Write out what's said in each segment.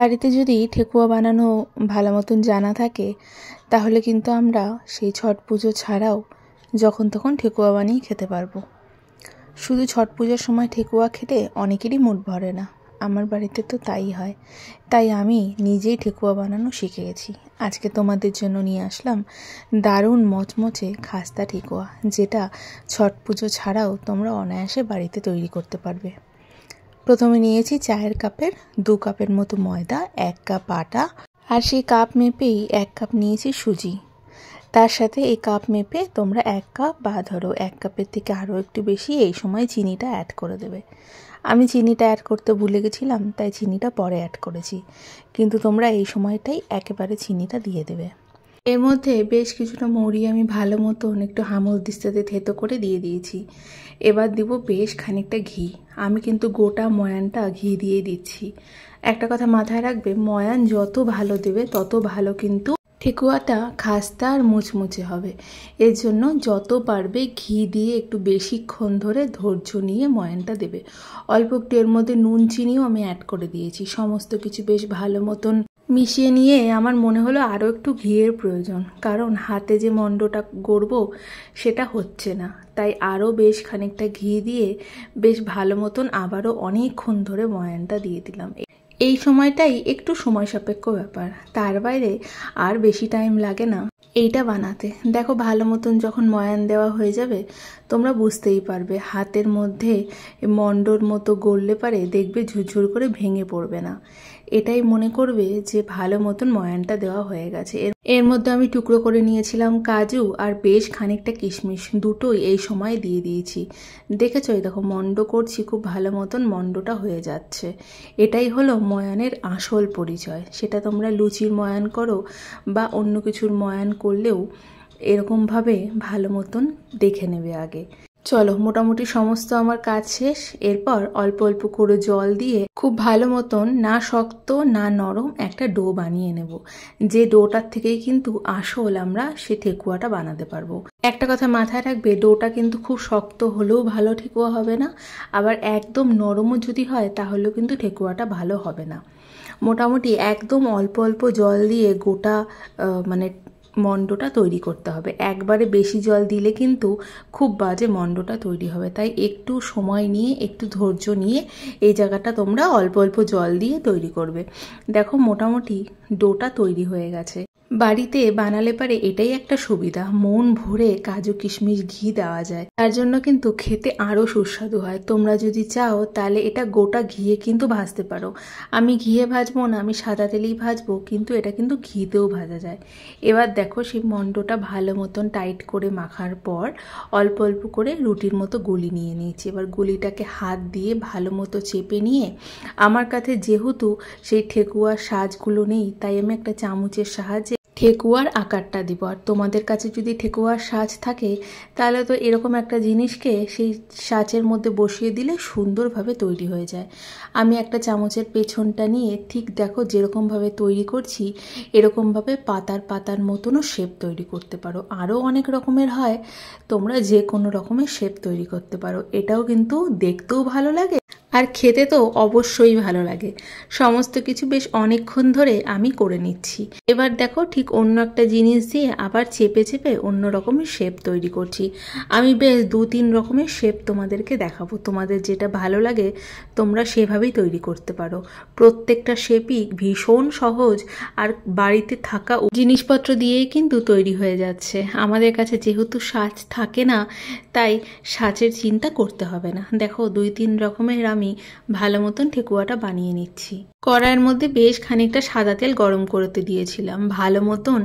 বাড়িতে যদি ঠেকুয়া বানানো ভালো মতন জানা থাকে তাহলে কিন্তু আমরা সেই ছট পুজো ছাড়াও যখন তখন ঠেকুয়া বানিয়ে খেতে পারবো। শুধু ছট পুজোর সময় ঠেকুয়া খেতে অনেকেরই মুড ভরে না, আমার বাড়িতে তো তাই হয়। তাই আমি নিজেই ঠেকুয়া বানানো শিখে গেছি। আজকে তোমাদের জন্য নিয়ে আসলাম দারুণ মচমচে খাস্তা ঠেকুয়া, যেটা ছট পুজো ছাড়াও তোমরা অনায়াসে বাড়িতে তৈরি করতে পারবে। প্রথমে নিয়েছি চায়ের কাপের 2 কাপের মতো ময়দা, 1 কাপ আটা, আর সেই কাপ মেপেই 1 কাপ নিয়েছি সুজি। তার সাথে এই কাপ মেপে তোমরা 1 কাপ বা ধরো 1 কাপের থেকে আরও একটু বেশি এই সময় চিনিটা অ্যাড করে দেবে। আমি চিনিটা অ্যাড করতে ভুলে গেছিলাম, তাই চিনিটা পরে অ্যাড করেছি, কিন্তু তোমরা এই সময়টাই একেবারে চিনিটা দিয়ে দেবে। এর মধ্যে বেশ কিছুটা মৌরি আমি ভালো মতন একটু হামলদিস্তাতে থেতো করে দিয়ে দিয়েছি। এবার দিব বেশ খানিকটা ঘি। আমি কিন্তু গোটা ময়ানটা ঘি দিয়ে দিচ্ছি। একটা কথা মাথায় রাখবে, ময়ান যত ভালো দেবে তত ভালো কিন্তু ঠেকুয়াটা খাস্তা আর মুচমুচে হবে। এর জন্য যত পারবে ঘি দিয়ে একটু বেশিক্ষণ ধরে ধৈর্য নিয়ে ময়ানটা দেবে। অল্প একটু এর মধ্যে নুন চিনিও আমি অ্যাড করে দিয়েছি। সমস্ত কিছু বেশ ভালো মতন মিশিয়ে নিয়ে আমার মনে হলো আরও একটু ঘিয়ের প্রয়োজন, কারণ হাতে যে মণ্ডটা গড়ব সেটা হচ্ছে না। তাই আরও বেশ খানিকটা ঘি দিয়ে বেশ ভালো মতন আবারও অনেকক্ষণ ধরে ময়ানটা দিয়ে দিলাম। এই সময়টাই একটু সময় সাপেক্ষ ব্যাপার, তার বাইরে আর বেশি টাইম লাগে না এইটা বানাতে। দেখো ভালো মতন যখন ময়ান দেওয়া হয়ে যাবে তোমরা বুঝতেই পারবে, হাতের মধ্যে মণ্ডর মতো গড়লে পারে দেখবে ঝুরঝুর করে ভেঙে পড়বে না। এটাই মনে করবে যে ভালো মতন ময়ানটা দেওয়া হয়ে গেছে। এর মধ্যে আমি টুকরো করে নিয়েছিলাম কাজু আর বেশ খানিকটা কিশমিশ, দুটোই এই সময় দিয়ে দিয়েছি। দেখেছো, এই দেখো মণ্ড করছি, খুব ভালো মতন মণ্ডটা হয়ে যাচ্ছে। এটাই হলো ময়ানের আসল পরিচয়। সেটা তোমরা লুচির ময়ান করো বা অন্য কিছুর ময়ান করলেও এরকমভাবে ভালো মতন দেখে নেবে আগে। চলো, মোটামুটি সমস্ত আমার কাজ শেষ। এরপর অল্প অল্প করে জল দিয়ে খুব ভালো মতন, না শক্ত না নরম, একটা ডো বানিয়ে নেব। যে ডোটার থেকেই কিন্তু আসল আমরা সে ঠেকুয়াটা বানাতে পারবো। একটা কথা মাথায় রাখবে, ডোটা কিন্তু খুব শক্ত হলেও ভালো ঠেকুয়া হবে না, আবার একদম নরমও যদি হয় তাহলেও কিন্তু ঠেকুয়াটা ভালো হবে না। মোটামুটি একদম অল্প অল্প জল দিয়ে গোটা মণ্ডটা তৈরি করতে হবে। একবারে বেশি জল দিলে কিন্তু খুব বাজে মণ্ডটা তৈরি হবে। তাই একটু সময় নিয়ে, একটু ধৈর্য নিয়ে এই জায়গাটা তোমরা অল্প অল্প জল দিয়ে তৈরি করবে। দেখো মোটামুটি ডোটা তৈরি হয়ে গেছে। বাড়িতে বানালে পারে এটাই একটা সুবিধা, মন ভরে কাজু কিশমিশ ঘি দেওয়া যায়, তার জন্য কিন্তু খেতে আরও সুস্বাদু হয়। তোমরা যদি চাও তাহলে এটা গোটা ঘিয়ে কিন্তু ভাজতে পারো। আমি ঘিয়ে ভাজবো না, আমি সাদা তেলেই ভাজবো, কিন্তু এটা কিন্তু ঘিতেও ভাজা যায়। এবার দেখো সেই মণ্ডটা ভালো মতন টাইট করে মাখার পর অল্প অল্প করে রুটির মতো গুলি নিয়ে নিয়েছি। এবার গুলিটাকে হাত দিয়ে ভালো মতো চেপে নিয়ে, আমার কাছে যেহেতু সেই ঠেকুয়ার সাজগুলো নেই তাই আমি একটা চামচের সাহায্যে ঠেকুয়ার আকারটা দিব। আর তোমাদের কাছে যদি ঠেকুয়ার সাজ থাকে তাহলে তো এরকম একটা জিনিসকে সেই সাজের মধ্যে বসিয়ে দিলে সুন্দরভাবে তৈরি হয়ে যায়। আমি একটা চামচের পেছনটা নিয়ে ঠিক দেখো যেরকমভাবে তৈরি করছি এরকমভাবে পাতার পাতার মতনও শেপ তৈরি করতে পারো। আরও অনেক রকমের হয়, তোমরা যে কোনো রকমের শেপ তৈরি করতে পারো। এটাও কিন্তু দেখতেও ভালো লাগে আর খেতে তো অবশ্যই ভালো লাগে। সমস্ত কিছু বেশ অনেকক্ষণ ধরে আমি করে নিচ্ছি। এবার দেখো ঠিক অন্য একটা জিনিস দিয়ে আবার চেপে চেপে অন্য রকমের শেপ তৈরি করছি। আমি বেশ 2-3 রকমের শেপ তোমাদেরকে দেখাবো। তোমাদের যেটা ভালো লাগে তোমরা সেভাবেই তৈরি করতে পারো। প্রত্যেকটা শেপই ভীষণ সহজ আর বাড়িতে থাকা জিনিসপত্র দিয়েই কিন্তু তৈরি হয়ে যাচ্ছে। আমাদের কাছে যেহেতু সাজ থাকে না তাই সাজের চিন্তা করতে হবে না। দেখো 2-3 রকমের আমি ভালো মতন ঠেকুয়াটা বানিয়ে নিচ্ছি। কড়াইয়ের মধ্যে বেশ খানিকটা সাদা তেল গরম করতে দিয়েছিলাম। ভালো মতন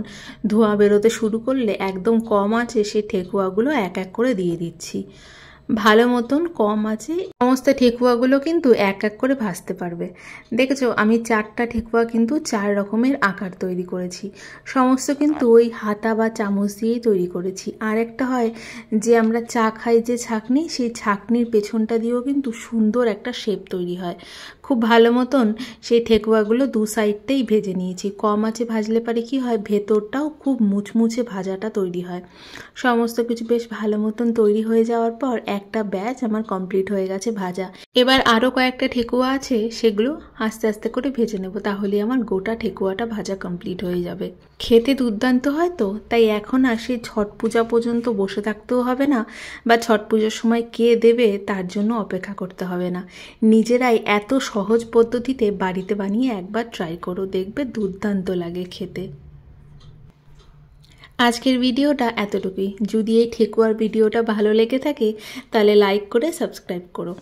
ধোঁয়া বেরোতে শুরু করলে একদম কম আঁচে সেই ঠেকুয়াগুলো এক এক করে দিয়ে দিচ্ছি। ভালো মতন কম আছে সমস্ত ঠেকুয়াগুলো কিন্তু এক এক করে ভাজতে পারবে। দেখেছো আমি 4টা ঠেকুয়া কিন্তু 4 রকমের আকার তৈরি করেছি। সমস্ত কিন্তু ওই হাতা বা চামচ দিয়েই তৈরি করেছি। আর একটা হয় যে আমরা চা খাই যে ছাঁকনি, সেই ছাঁকনির পেছনটা দিয়েও কিন্তু সুন্দর একটা শেপ তৈরি হয়। খুব ভালো মতন সেই ঠেকুয়াগুলো দু সাইডটাই ভেজে নিয়েছি। কম আঁচে ভাজলে পারে কি হয়, ভেতরটাও খুব মুচমুচে ভাজাটা তৈরি হয়। সমস্ত কিছু বেশ ভালো মতন তৈরি হয়ে যাওয়ার পর একটা ব্যাচ আমার কমপ্লিট হয়ে গেছে ভাজা। এবার আরও কয়েকটা ঠেকুয়া আছে, সেগুলো আস্তে আস্তে করে ভেজে নেব, তাহলে আমার গোটা ঠেকুয়াটা ভাজা কমপ্লিট হয়ে যাবে। খেতে দুর্দান্ত হয় তো, তাই এখন আর সেই ছট পূজা পর্যন্ত বসে থাকতেও হবে না, বা ছট পুজোর সময় কে দেবে তার জন্য অপেক্ষা করতে হবে না। নিজেরাই এত সহজ পদ্ধতিতে বাড়িতে বানিয়ে একবার ট্রাই করো, দেখবে দুর্দান্ত লাগে খেতে। আজকের ভিডিওটা এতটুকুই। যদি এই ঠেকুয়ার ভিডিওটা ভালো লেগে থাকে তাহলে লাইক করে সাবস্ক্রাইব করো।